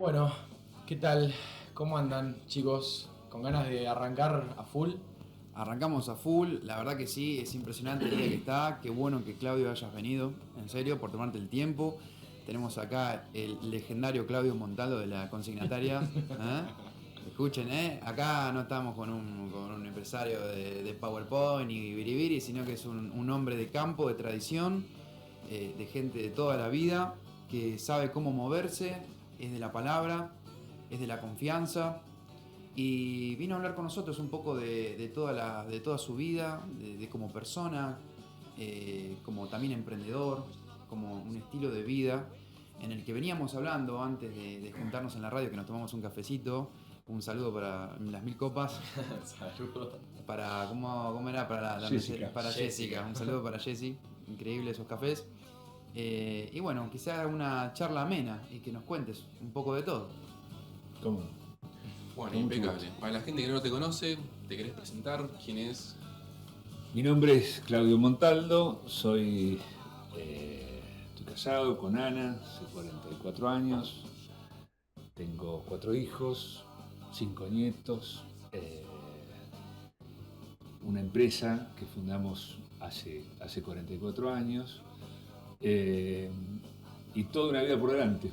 Bueno, ¿qué tal? ¿Cómo andan, chicos? ¿Con ganas de arrancar a full? Arrancamos a full, la verdad que sí, es impresionante el día que está, qué bueno que Claudio hayas venido, en serio, por tomarte el tiempo. Tenemos acá el legendario Claudio Montaldo de la consignataria. ¿Eh? Escuchen, acá no estamos con un empresario de PowerPoint y biribiri, sino que es un hombre de campo, de tradición, de gente de toda la vida, que sabe cómo moverse, es de la palabra, es de la confianza y vino a hablar con nosotros un poco de toda su vida, de como persona, como también emprendedor, como un estilo de vida en el que veníamos hablando antes de juntarnos en la radio, que nos tomamos un cafecito. Un saludo para las 1000 copas. Saludos. ¿Cómo era? Jessica. Para Jessica. Un saludo para Jessie. Increíble esos cafés. Y bueno, que sea una charla amena y que nos cuentes un poco de todo. ¿Cómo? Bueno, Con mucho impecable. gusto. Para la gente que no te conoce, ¿te querés presentar? ¿Quién es? Mi nombre es Claudio Montaldo, estoy casado con Ana, hace 44 años, tengo 4 hijos, 5 nietos, una empresa que fundamos hace 44 años y toda una vida por delante.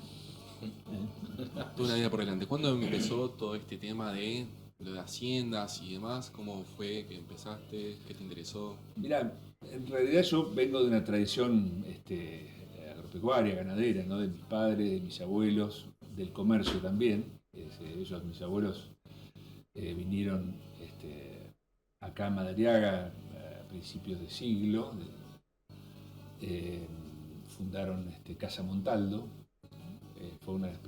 Toda una vida por delante. ¿Cuándo empezó todo este tema de lo de haciendas y demás? ¿Cómo fue que empezaste? ¿Qué te interesó? Mirá, en realidad yo vengo de una tradición agropecuaria, ganadera, ¿no? De mis padres, de mis abuelos, del comercio también. Mis abuelos, vinieron acá a Madariaga a principios de siglo, fundaron Casa Montaldo, fue una de las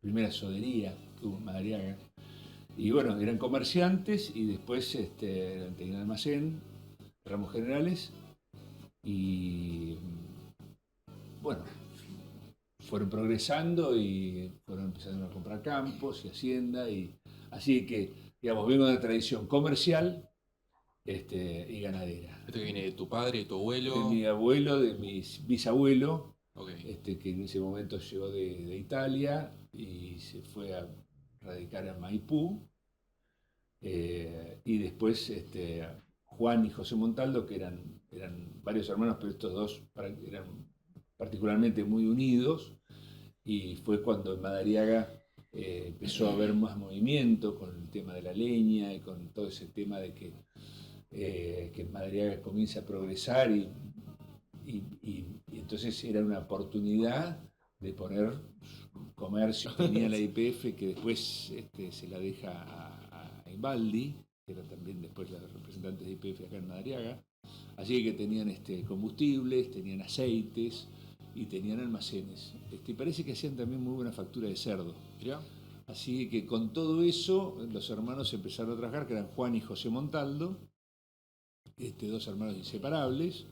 primeras soderías que hubo en Madariaga. Y bueno, eran comerciantes y después tenían almacén, ramos generales, y bueno, fueron progresando y fueron empezando a comprar campos y hacienda, y así que, digamos, vengo de una tradición comercial y ganadera. ¿Esto que viene de tu padre, de tu abuelo? De mi abuelo, de mi bisabuelo, Ok. que en ese momento llegó de Italia y se fue a radicar a Maipú. Y después Juan y José Montaldo, que eran varios hermanos, pero estos dos eran particularmente muy unidos, y fue cuando en Madariaga empezó a haber más movimiento con el tema de la leña y con todo ese tema de que Madariaga comienza a progresar y entonces era una oportunidad de poner comercio. Tenía la YPF que después se la deja a Ibaldi, que era también después la representante de YPF acá en Madariaga. Así que tenían combustibles, tenían aceites y tenían almacenes. Parece que hacían también muy buena factura de cerdo. ¿Mirá? Así que con todo eso, los hermanos empezaron a trabajar, que eran Juan y José Montaldo, dos hermanos inseparables,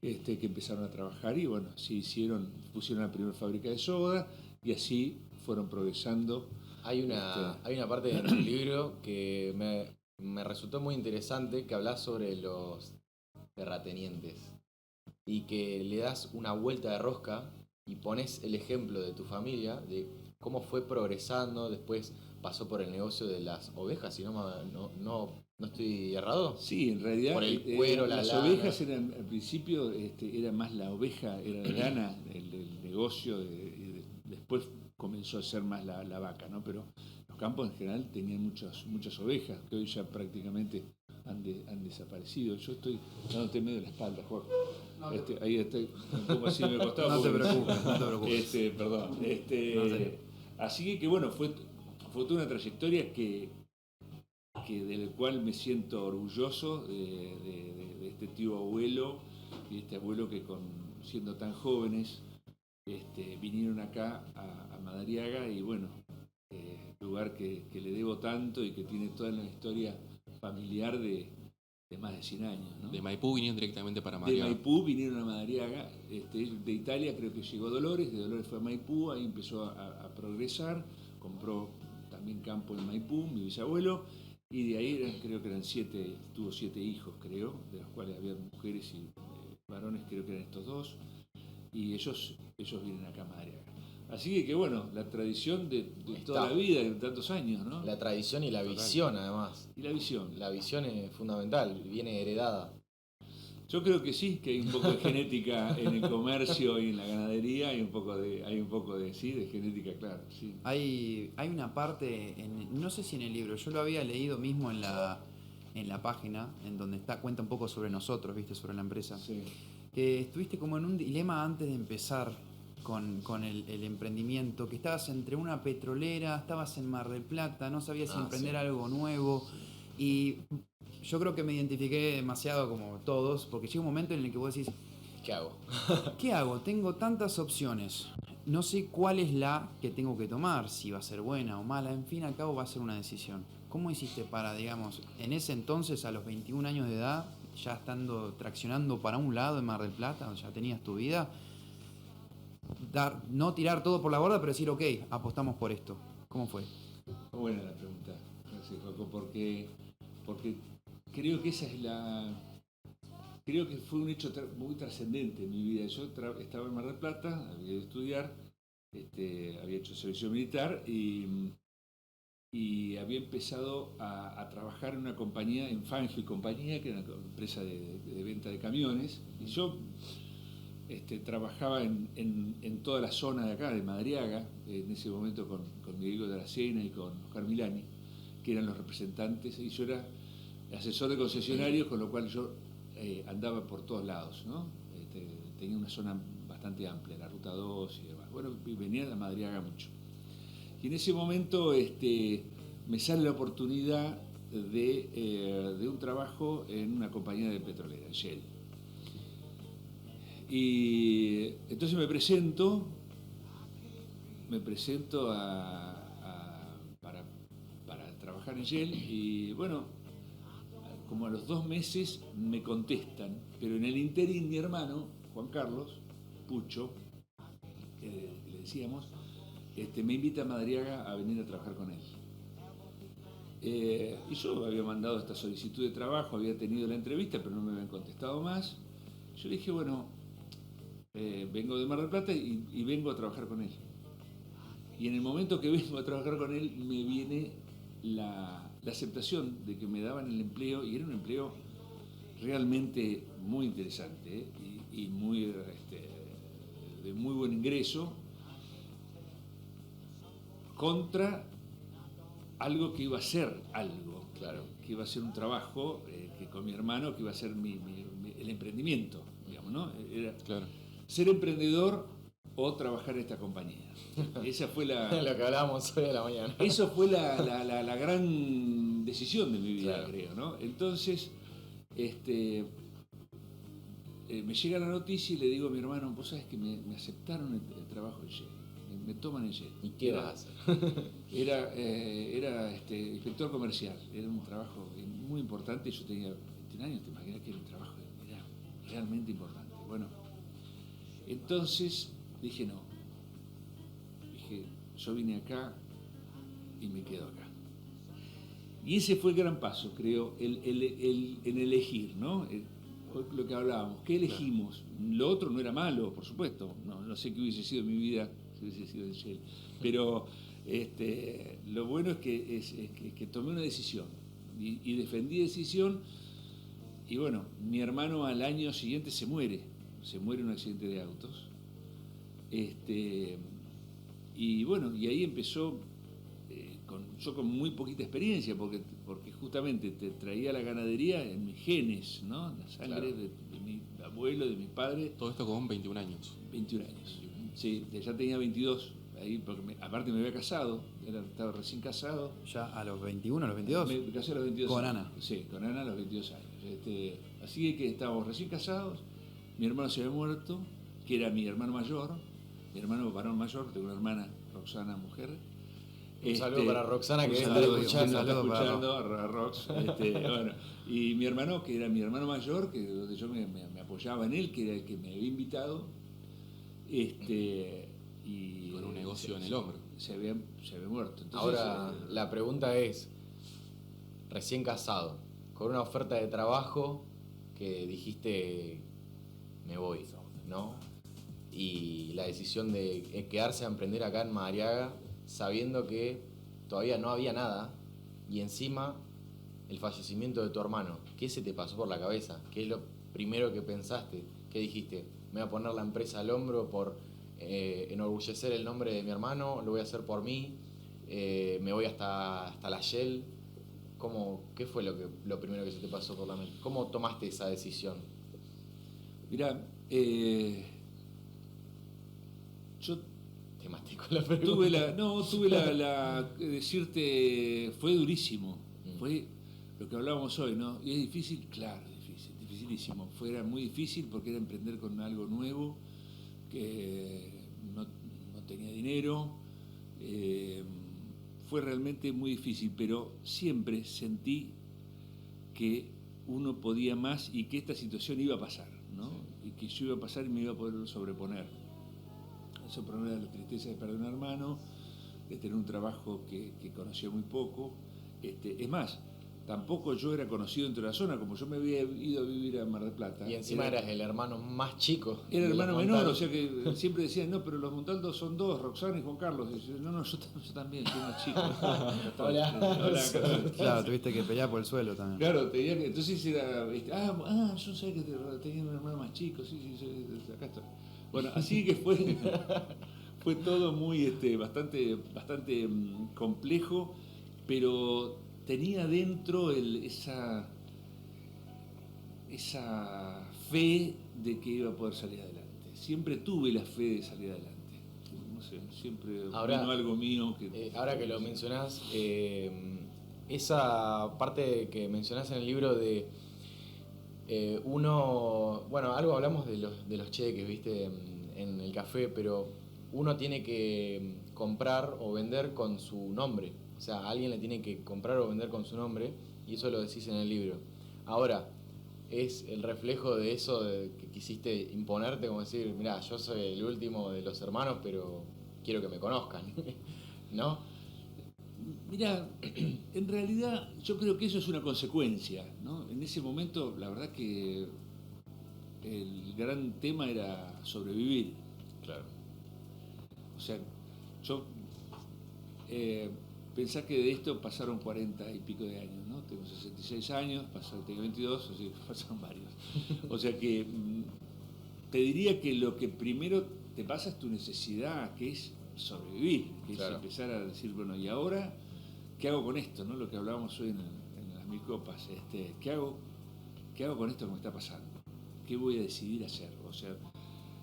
que empezaron a trabajar y bueno, así pusieron la primera fábrica de soda y así fueron progresando. Hay una parte de tu libro que me resultó muy interesante, que hablas sobre los terratenientes y que le das una vuelta de rosca y pones el ejemplo de tu familia, de cómo fue progresando, después pasó por el negocio de las ovejas, si no estoy errado. Sí, en realidad Por el cuero, la las lana. ovejas eran, al principio era más la oveja, era la lana, el negocio, y después comenzó a ser más la vaca, ¿no? Pero los campos en general tenían muchas ovejas, que hoy ya prácticamente han desaparecido. Yo estoy dándote medio de la espalda, Juan. Ahí estoy, como así me costaba. No te preocupes, no te preocupes. Perdón. No, en serio. Así que bueno, fue toda una trayectoria del cual me siento orgulloso de este tío abuelo y este abuelo que siendo tan jóvenes vinieron acá a Madariaga y bueno, lugar que le debo tanto y que tiene toda la historia familiar de más de 100 años, ¿no? De Maipú vinieron directamente para De Madariaga. Maipú vinieron a Madariaga, de Italia creo que llegó Dolores, de Dolores fue a Maipú, ahí empezó a progresar, compró también campo en Maipú, mi bisabuelo, y de ahí creo que eran 7, tuvo 7 hijos creo, de los cuales había mujeres y varones, creo que eran estos dos, y ellos vienen acá a Madariaga. Así que bueno, la tradición de toda la vida, de tantos años, ¿no? La tradición y la visión, además. Y la visión. La visión es fundamental, viene heredada. Yo creo que sí, que hay un poco de genética en el comercio y en la ganadería, hay un poco de sí, de genética, claro. Sí. Hay una parte, no sé si en el libro, yo lo había leído mismo en la página, en donde cuenta un poco sobre nosotros, ¿viste? Sobre la empresa. Sí. Que estuviste como en un dilema antes de empezar con el emprendimiento, que estabas entre una petrolera, estabas en Mar del Plata, no sabías si emprender algo nuevo. Y yo creo que me identifiqué demasiado como todos, porque llega un momento en el que vos decís, ¿Qué hago? ¿qué hago? Tengo tantas opciones. No sé cuál es la que tengo que tomar, si va a ser buena o mala. En fin, al cabo va a ser una decisión. ¿Cómo hiciste para, digamos, en ese entonces, a los 21 años de edad, ya estando traccionando para un lado en Mar del Plata, donde ya tenías tu vida, no tirar todo por la borda, pero decir, ok, apostamos por esto? ¿Cómo fue? Buena la pregunta, Francisco, porque creo que esa es creo que fue un hecho muy trascendente en mi vida. Yo estaba en Mar del Plata, había ido a estudiar, había hecho servicio militar y había empezado a trabajar en una compañía, en Fangio y compañía, que era una empresa de venta de camiones. Y yo trabajaba en toda la zona de acá, de Madariaga, en ese momento con Diego de la Sena y con Oscar Milani, que eran los representantes, y yo era asesor de concesionarios, con lo cual yo andaba por todos lados, ¿no? Tenía una zona bastante amplia, la Ruta 2 y demás. Bueno, venía a Madariaga mucho. Y en ese momento me sale la oportunidad de un trabajo en una compañía de petrolera, en Shell. Y entonces me presento para trabajar en Shell y bueno, como a los 2 meses me contestan, pero en el interín mi hermano, Juan Carlos Pucho, que le decíamos, me invita a Madariaga a venir a trabajar con él. Y yo había mandado esta solicitud de trabajo, había tenido la entrevista, pero no me habían contestado más. Yo le dije, bueno, vengo de Mar del Plata y vengo a trabajar con él. Y en el momento que vengo a trabajar con él, me viene la aceptación de que me daban el empleo, y era un empleo realmente muy interesante, y muy, de muy buen ingreso, contra algo que iba a ser algo, claro, que iba a ser un trabajo que con mi hermano, que iba a ser el emprendimiento, digamos, ¿no? Era Claro. ser emprendedor o trabajar en esta compañía. Esa fue Lo que hablábamos hoy a la mañana. Eso fue la gran decisión de mi vida, Claro. creo, ¿no? Entonces, me llega la noticia y le digo a mi hermano, vos sabés que me aceptaron el trabajo en Shell, me toman en Shell. ¿Y qué vas a hacer? Era inspector comercial, era un trabajo muy importante. Yo tenía 21 años, te imaginas que era un trabajo era realmente importante. Bueno, entonces dije no. Dije, yo vine acá y me quedo acá. Y ese fue el gran paso, creo, en elegir, ¿no? Lo que hablábamos, ¿qué elegimos? Lo otro no era malo, por supuesto, no sé qué hubiese sido mi vida si hubiese sido en Shell, pero lo bueno es que tomé una decisión y defendí decisión, y bueno, mi hermano al año siguiente se muere en un accidente de autos, y bueno, y ahí empezó, yo con muy poquita experiencia, porque justamente te traía la ganadería en mis genes, ¿no? La sangre, claro, de mi abuelo, de mi padre. Todo esto con 21 años. 21 años. Sí, ya tenía 22, ahí, porque aparte me había casado, estaba recién casado. ¿Ya a los 21, a los 22? Me casé a los 22 ¿Con años. Ana? Sí, con Ana a los 22 años. Así que estábamos recién casados, mi hermano se había muerto, que era mi hermano mayor, mi hermano varón mayor, tengo una hermana, Roxana, mujer. Un saludo para Roxana, que está escuchando. A Rox. Bueno, y mi hermano, que era mi hermano mayor, que donde yo me apoyaba en él, que era el que me había invitado, y con un negocio en el hombro. Se había muerto. Entonces, ahora, la pregunta es, recién casado, con una oferta de trabajo que dijiste, me voy, ¿no? y la decisión de quedarse a emprender acá en Madariaga, sabiendo que todavía no había nada, y encima el fallecimiento de tu hermano. ¿Qué se te pasó por la cabeza? ¿Qué es lo primero que pensaste? ¿Qué dijiste? ¿Me voy a poner la empresa al hombro por enorgullecer el nombre de mi hermano? ¿Lo voy a hacer por mí? ¿Me voy hasta la Shell? ¿Qué fue lo primero que se te pasó por la mente? ¿Cómo tomaste esa decisión? Mirá, yo Te maté con la pregunta. tuve decirte, fue durísimo, fue lo que hablábamos hoy, ¿no? Y es difícil, claro, dificilísimo. Era muy difícil porque era emprender con algo nuevo, que no tenía dinero, fue realmente muy difícil, pero siempre sentí que uno podía más y que esta situación iba a pasar, ¿no? Y que yo iba a pasar y me iba a poder sobreponer. Sobreponer la tristeza de perder un hermano, de tener un trabajo que conocía muy poco. Es más, tampoco yo era conocido dentro de la zona, como yo me había ido a vivir a Mar del Plata. Y encima eras el hermano más chico. Era el de los hermano menor, Montaldo. o sea que siempre decían, no, pero los Montaldos son dos, Roxana y Juan Carlos. Y yo, no, yo también, soy más chico. Hola. Claro, tuviste que pelear por el suelo también. Claro, entonces era, yo no sabía que tenía un hermano más chico, sí, acá estoy. Bueno, así que fue todo muy, bastante complejo, pero tenía dentro esa fe de que iba a poder salir adelante. Siempre tuve la fe de salir adelante. No sé, siempre Ahora, vino algo mío que... ahora que lo mencionás, esa parte que mencionás en el libro de algo hablamos de los cheques, viste, en el café, pero uno tiene que comprar o vender con su nombre. O sea, alguien le tiene que comprar o vender con su nombre, y eso lo decís en el libro. Ahora, es el reflejo de eso de que quisiste imponerte, como decir, mirá, yo soy el último de los hermanos, pero quiero que me conozcan, ¿no? Mirá, en realidad yo creo que eso es una consecuencia, ¿no? En ese momento, la verdad que el gran tema era sobrevivir. Claro. O sea, yo pensá que de esto pasaron 40 y pico de años, ¿no? Tengo 66 años, tengo 22, así que pasaron varios. O sea que te diría que lo que primero te pasa es tu necesidad, que es sobrevivir, que Claro. es empezar a decir, bueno, ¿y ahora qué hago con esto? ¿No? Lo que hablábamos hoy en las 1000 copas, ¿qué hago con esto que me está pasando? ¿Qué voy a decidir hacer? O sea,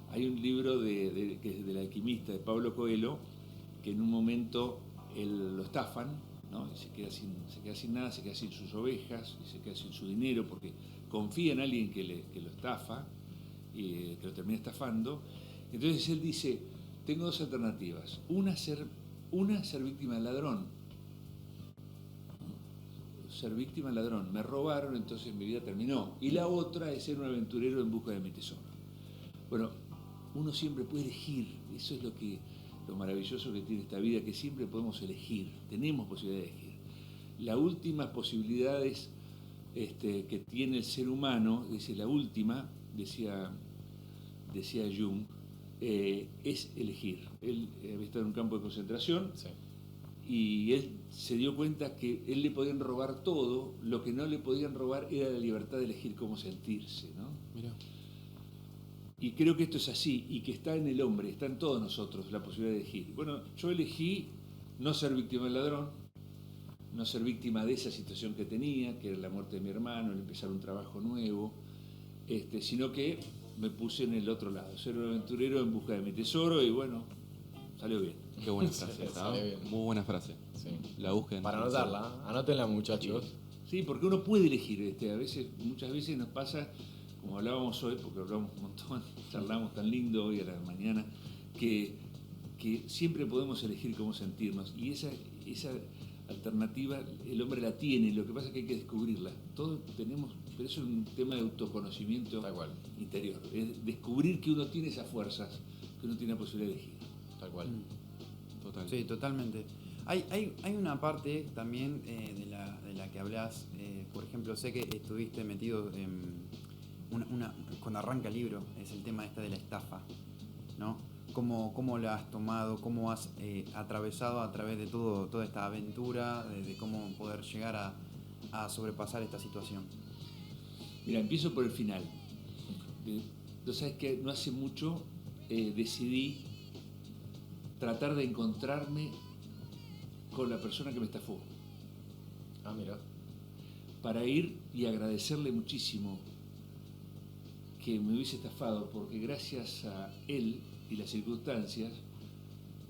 hay un libro que es del alquimista de Pablo Coelho, que en un momento él lo estafan, ¿no? Y se queda sin nada, se queda sin sus ovejas, y se queda sin su dinero, porque confía en alguien que lo estafa, y que lo termina estafando. Entonces él dice, tengo dos alternativas. Una, ser víctima del ladrón. Ser víctima del ladrón. Me robaron, entonces mi vida terminó. Y la otra es ser un aventurero en busca de mi tesoro. Bueno, uno siempre puede elegir. Eso es lo maravilloso que tiene esta vida, que siempre podemos elegir. Tenemos posibilidad de elegir. Las últimas posibilidades que tiene el ser humano, dice la última, decía Jung, es elegir. Él había estado en un campo de concentración. Sí. Y él se dio cuenta que él le podían robar todo, lo que no le podían robar era la libertad de elegir cómo sentirse, ¿no? Mirá. Y creo que esto es así, y que está en el hombre, está en todos nosotros la posibilidad de elegir. Bueno, yo elegí no ser víctima del ladrón, no ser víctima de esa situación que tenía, que era la muerte de mi hermano, el empezar un trabajo nuevo, sino que me puse en el otro lado, ser un aventurero en busca de mi tesoro, y bueno, salió bien. Qué buena frase, Sí, ¿sabes? sale bien. Muy buena frase. Sí. La búsqueda. Para anotarla, anótenla, muchachos. Sí, porque uno puede elegir. Muchas veces nos pasa, como hablábamos hoy, porque hablamos un montón, charlamos tan lindo hoy a la mañana, que siempre podemos elegir cómo sentirnos. Y esa alternativa el hombre la tiene, lo que pasa es que hay que descubrirla. Todos tenemos, pero eso es un tema de autoconocimiento Tal cual. interior. Es descubrir que uno tiene esas fuerzas, que uno tiene la posibilidad de elegir. Tal cual. Total. Sí, totalmente. Hay una parte también de la que hablas, por ejemplo, sé que estuviste metido en cuando arranca el libro, es el tema de la estafa. ¿no? ¿Cómo la has tomado? ¿Cómo has atravesado a través de toda esta aventura? De cómo poder llegar a sobrepasar esta situación. Mira, empiezo por el final. Tú sabes que no hace mucho decidí tratar de encontrarme con la persona que me estafó. Ah, mira. Para ir y agradecerle muchísimo que me hubiese estafado, porque gracias a él y las circunstancias,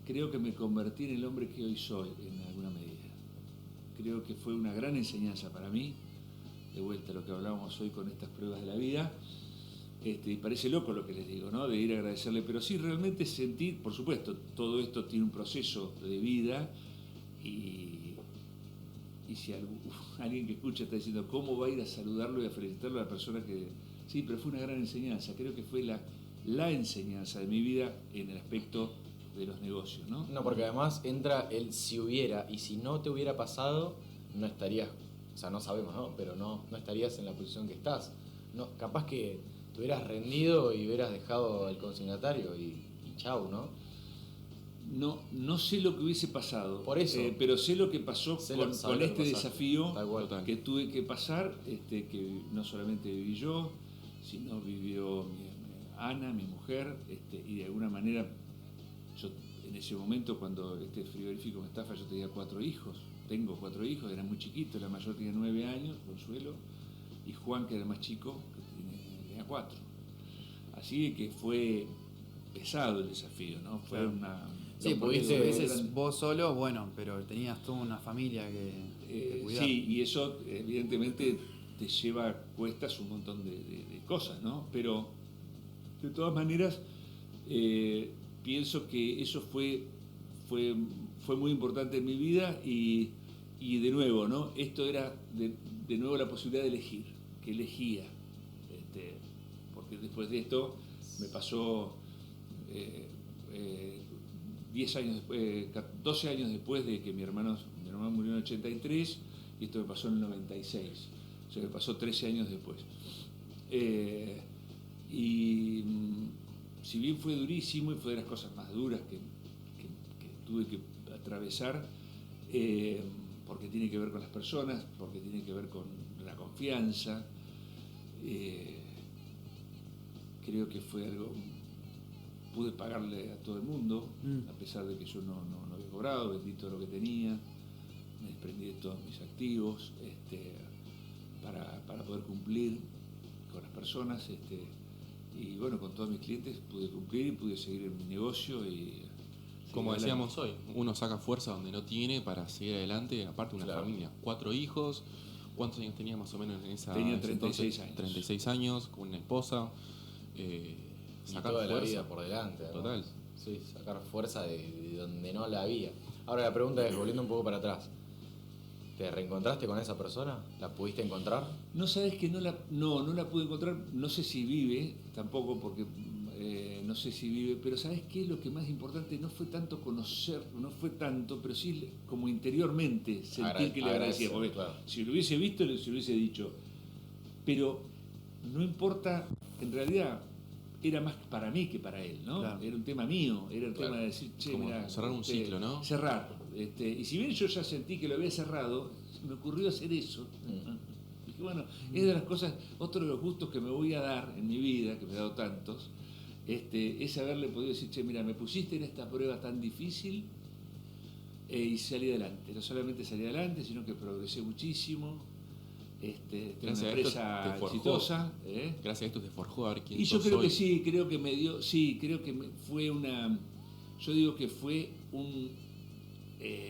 creo que me convertí en el hombre que hoy soy, en alguna medida. Creo que fue una gran enseñanza para mí, de vuelta a lo que hablábamos hoy con estas pruebas de la vida. Y parece loco lo que les digo, ¿no? De ir a agradecerle, pero sí realmente sentí, por supuesto, todo esto tiene un proceso de vida y si alguien que escucha está diciendo cómo va a ir a saludarlo y a felicitarlo a la persona que... Sí, pero fue una gran enseñanza, creo que fue la enseñanza de mi vida en el aspecto de los negocios, ¿no? No, porque además entra el si hubiera, y si no te hubiera pasado, no estarías, o sea, no sabemos, ¿no? Pero no estarías en la posición que estás. No, capaz que te hubieras rendido y hubieras dejado el consignatario y chau, ¿no? No sé lo que hubiese pasado, Por eso. pero sé lo que pasó con este desafío que tuve que pasar, que no solamente viví yo, sino vivió Ana, mi mujer, y de alguna manera, yo en ese momento cuando este frigorífico me estafa, yo tenía 4 hijos, tengo 4 hijos, eran muy chiquitos, la mayor tenía 9 años, Consuelo, y Juan, que era el más chico, que tenía 4. Así que fue pesado el desafío, ¿no? Fue una... Sí, porque a veces vos solo, bueno, pero tenías toda una familia que cuidar. Sí, y eso evidentemente te lleva a cuestas un montón de cosas, ¿no? Pero de todas maneras pienso que eso fue muy importante en mi vida y de nuevo, ¿no? Esto era de nuevo la posibilidad de elegir, que elegía, porque después de esto me pasó 10 años después, 12 años después de que mi hermano murió en el 83 y esto me pasó en el 96, o sea, me pasó 13 años después. Y si bien fue durísimo y fue de las cosas más duras que tuve que atravesar, porque tiene que ver con las personas, porque tiene que ver con la confianza, creo que fue algo... Pude pagarle a todo el mundo, a pesar de que yo no había cobrado, vendí todo lo que tenía, me desprendí de todos mis activos para poder cumplir con las personas. Y bueno, con todos mis clientes pude cumplir y pude seguir en mi negocio. Como decíamos hoy, uno saca fuerza donde no tiene para seguir adelante, aparte de una familia. 4 hijos, ¿cuántos años tenía más o menos en esa? Tenía 36 años. 36 años, con una esposa. Sacar toda la vida por delante, ¿no? Total. Sí, sacar fuerza de donde no la había. Ahora la pregunta es, volviendo un poco para atrás, ¿te reencontraste con esa persona? ¿La pudiste encontrar? No, sabes que no la pude encontrar, no sé si vive, tampoco porque no sé si vive, pero ¿sabes qué? Lo que más importante no fue tanto conocer, no fue tanto, pero sí como interiormente sentir que le agradecía. Porque claro. Si lo hubiese visto, se lo hubiese dicho. Pero no importa, en realidad... Era más para mí que para él, ¿no? Claro. Era un tema mío, era el tema de decir, che, como mira, cerrar un ciclo, ¿no? Cerrar. Y si bien yo ya sentí que lo había cerrado, me ocurrió hacer eso. Dije, bueno, es de las cosas, otro de los gustos que me voy a dar en mi vida, que me he dado tantos, es haberle podido decir, che, mira, me pusiste en esta prueba tan difícil y salí adelante. No solamente salí adelante, sino que progresé muchísimo. Gracias una empresa exitosa. Gracias a esto te forjó a ver quién Y yo sos creo hoy. que sí, creo que me dio, fue una, yo digo que fue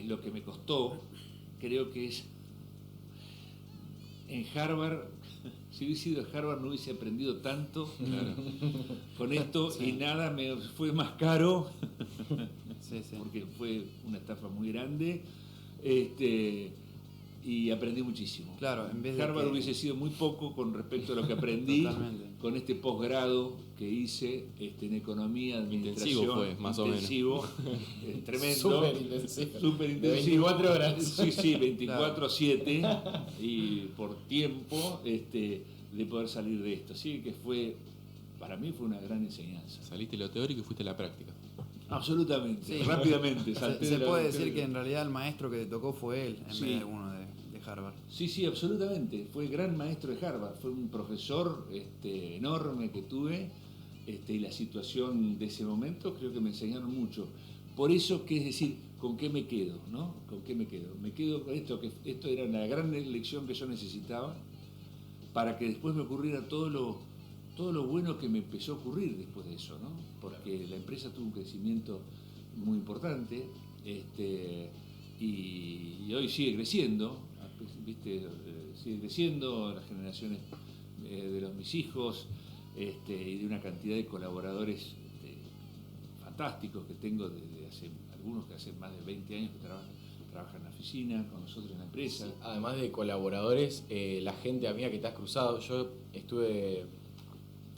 lo que me costó, creo que es, en Harvard, si hubiese ido a Harvard no hubiese aprendido tanto con esto y nada me fue más caro, porque fue una estafa muy grande. Y aprendí muchísimo. Claro, en vez de Harvard hubiese sido muy poco con respecto a lo que aprendí con este posgrado que hice en economía, administración. Intensivo fue, más intensivo, o menos. Tremendo. Súper intensivo. De 24 horas. Sí, 24/7 y por tiempo de poder salir de esto. Así que fue para mí fue una gran enseñanza. Saliste de lo teórico y fuiste a la práctica. Absolutamente, Sí. rápidamente. salté Se de la puede teórica. decir que en realidad el maestro que te tocó fue él, en Sí. vez de alguno de Harvard. Sí, absolutamente. Fue gran maestro de Harvard. Fue un profesor enorme que tuve. Y la situación de ese momento creo que me enseñaron mucho. Por eso, que es decir, ¿con qué me quedo? ¿No? ¿Con qué me quedo? Me quedo con esto, que esto era la gran lección que yo necesitaba para que después me ocurriera todo lo bueno que me empezó a ocurrir después de eso, ¿no? Porque la empresa tuvo un crecimiento muy importante y hoy sigue creciendo, ¿viste? Sigue creciendo, las generaciones de mis hijos y de una cantidad de colaboradores fantásticos que tengo desde hace algunos que hace más de 20 años que trabajan en la oficina, con nosotros en la empresa. Sí, además de colaboradores, la gente amiga que te has cruzado, yo estuve,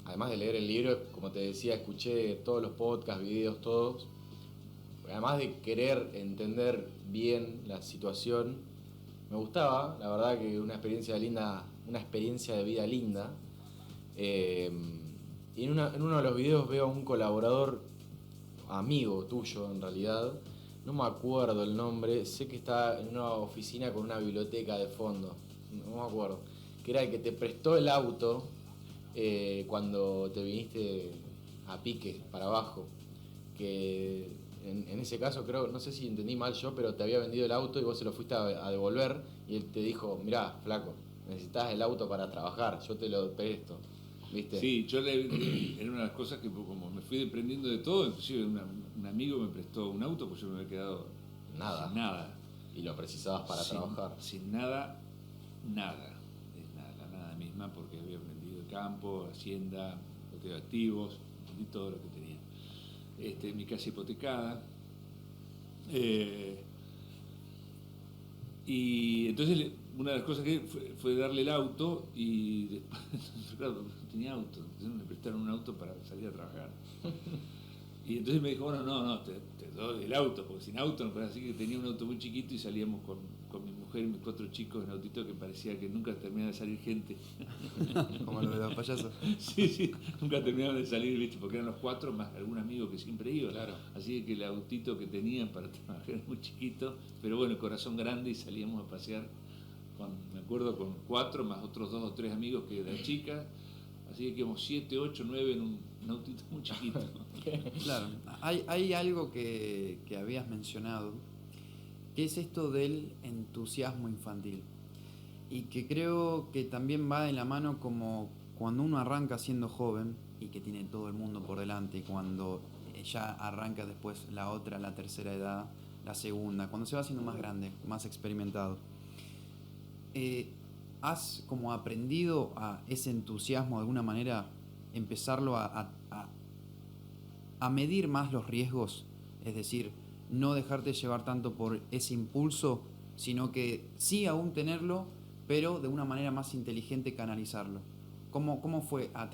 además de leer el libro, como te decía, escuché todos los podcasts, videos, todos. Además de querer entender bien la situación, me gustaba, la verdad que una experiencia linda, una experiencia de vida linda. Y en uno de los videos veo a un colaborador, amigo tuyo en realidad, no me acuerdo el nombre, sé que está en una oficina con una biblioteca de fondo, no me acuerdo, que era el que te prestó el auto cuando te viniste a pique para abajo, que en ese caso creo, no sé si entendí mal yo, pero te había vendido el auto y vos se lo fuiste a devolver y él te dijo, mirá, flaco, necesitas el auto para trabajar, yo te lo presto, ¿viste? Sí, era una de las cosas que como me fui desprendiendo de todo, inclusive un amigo me prestó un auto, pues yo me había quedado Nada. sin nada. Y lo precisabas para trabajar. Sin nada, la nada misma, porque había vendido el campo, hacienda, lote de activos, vendí todo lo que tenía. Mi casa hipotecada. Y entonces una de las cosas que fue darle el auto y después, claro, no tenía auto, entonces me prestaron un auto para salir a trabajar. Y entonces me dijo, bueno, no, te doy el auto, porque sin auto no puedo. Así que tenía un auto muy chiquito y salíamos con mi mujer y mis 4 chicos en un autito que parecía que nunca terminaba de salir gente. Como lo de los payasos. Sí, nunca terminaban de salir, ¿viste? Porque eran los 4 más algún amigo que siempre iba. Claro. Así que el autito que tenían para trabajar era muy chiquito, pero bueno, corazón grande y salíamos a pasear, me acuerdo, con 4 más otros 2 o 3 amigos que de chica. Así que íbamos 7, 8, 9 en un autito muy chiquito. Claro, hay algo que habías mencionado, que es esto del entusiasmo infantil. Y que creo que también va de la mano como cuando uno arranca siendo joven y que tiene todo el mundo por delante, y cuando ya arranca después la otra, la tercera edad, la segunda, cuando se va haciendo más grande, más experimentado. ¿Has como aprendido a ese entusiasmo de alguna manera, empezarlo a medir más los riesgos? Es decir, no dejarte llevar tanto por ese impulso, sino que sí aún tenerlo, pero de una manera más inteligente canalizarlo. ¿Cómo fue a